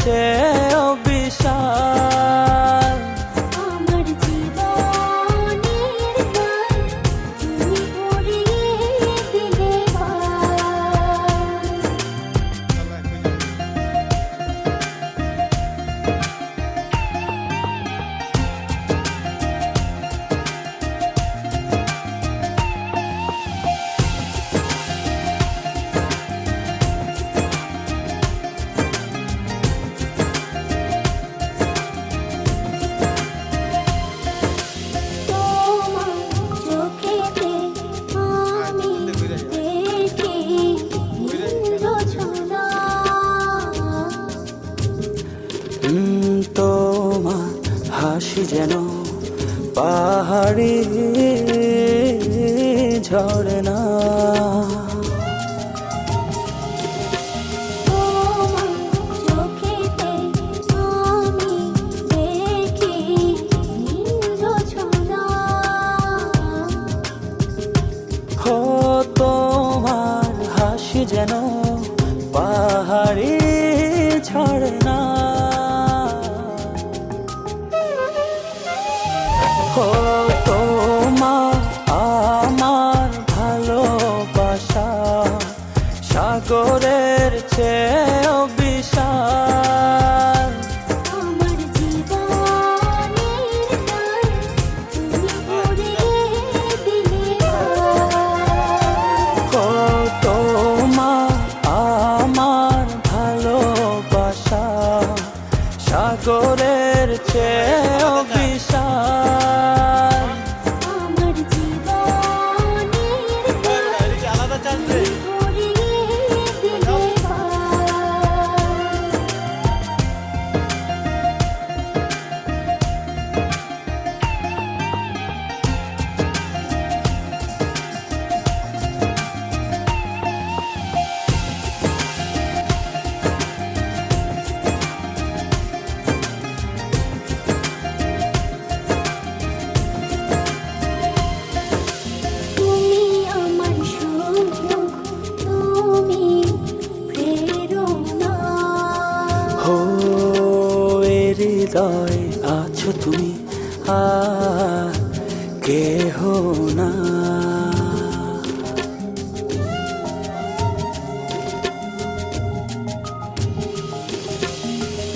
চেয়েও বিশাল। আমার জীবনের গান তুমি ভরিয়ে দিলে তোমার হাসি যেন পাহাড়ি ঝরনা। হো তোমার হাসি যেন পাহাড়ি ঝরনা। হো তোমার আমার ভালোবাসা সাগরের চেয়েও বিশাল। আমার জীবনের গান তুমি ভরিয়ে দিলে হো তোমার আমার ভালোবাসা সাগরের চেয়েও বিশাল। আমার জীবনের গান তুমি ভরিয়ে দিলে তুমি আমার সুখ, তুমি প্রেরণা। হো এ হৃদয় আছো তুমি আর কেহ না।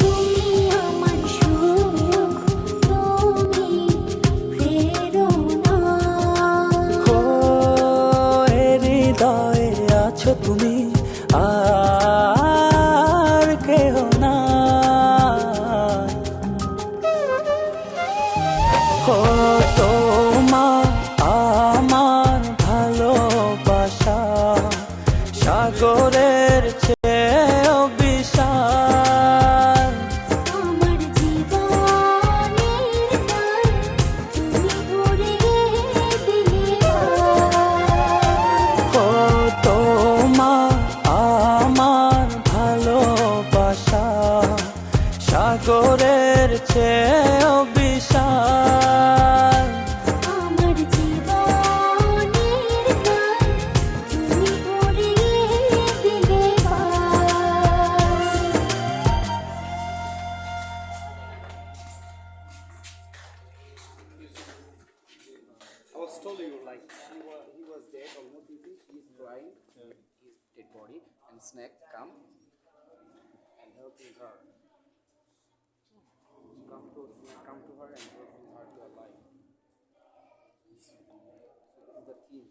তুমি আমার সুখ, তুমি প্রেরণা। হো এ হৃদয় আছো তুমি আর কেহ না। হো তোমার আমার ভালোবাসা সাগরের চেয়েও বিশাল। আমার জীবনের গান তুমি ভরিয়ে দিলে হো তোমার আমার ভালোবাসা সাগরের চেয়েও বিশাল। আমার জীবনের গান তুমি ভরিয়ে দিলে I was told you like he was dead almost. You think he's crying, his dead body, and snake come and helping her. Come to her and helping her to alive. This is the theme.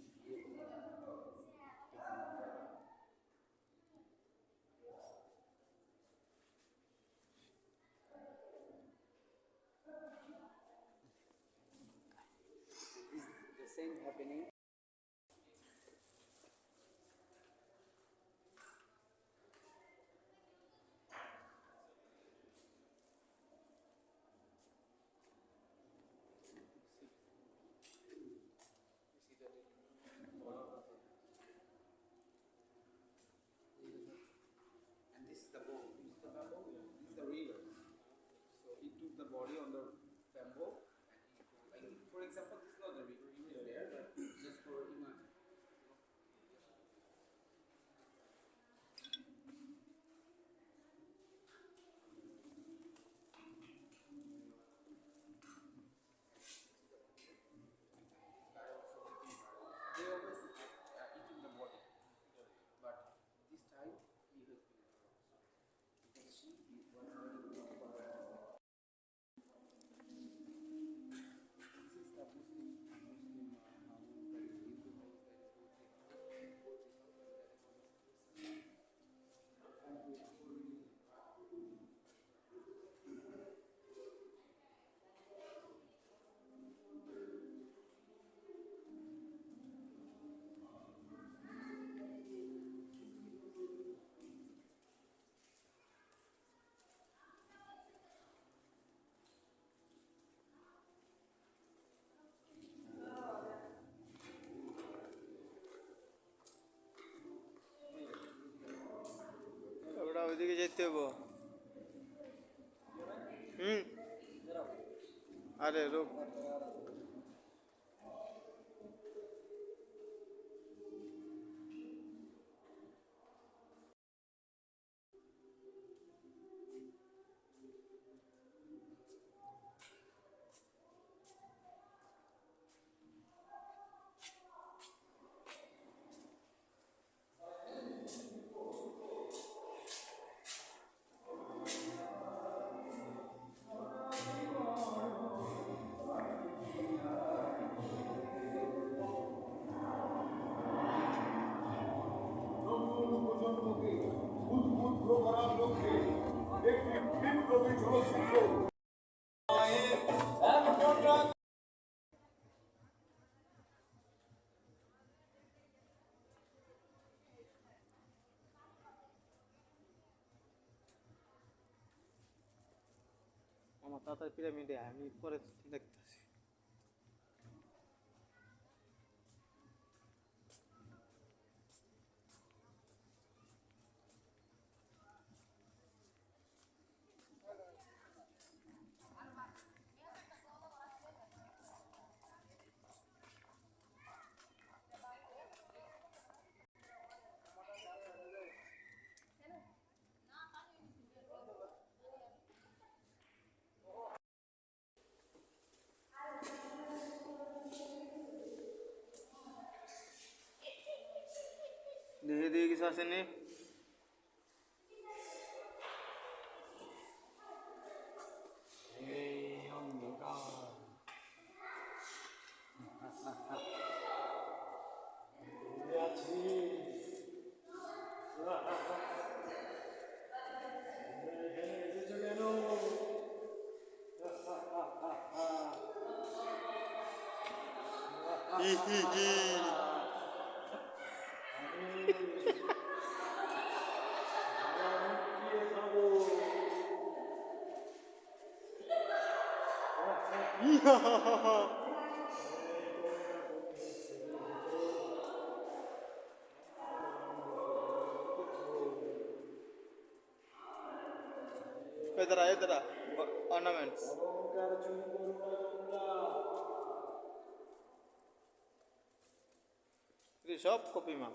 Is the same happening? And this is the boat. This is the bamboo. This is the river. So he took the body on the bamboo. And he, like, for example, this is not the river. He was there, but just ওইদিকে যেতে হবো। আরে রোক। প্রজন্মকে উদ্বুদ্ধ করার লক্ষ্যে একটি বিপ্লবী চলচ্চিত্র আমার তাড়াতাড়ি পিরামিডে আমি পরে দেখতেছি। দেখে দিয়ে কিছু আসেনি। হি হি হি। এদারা অর্নামেন্টস সব কপি মা।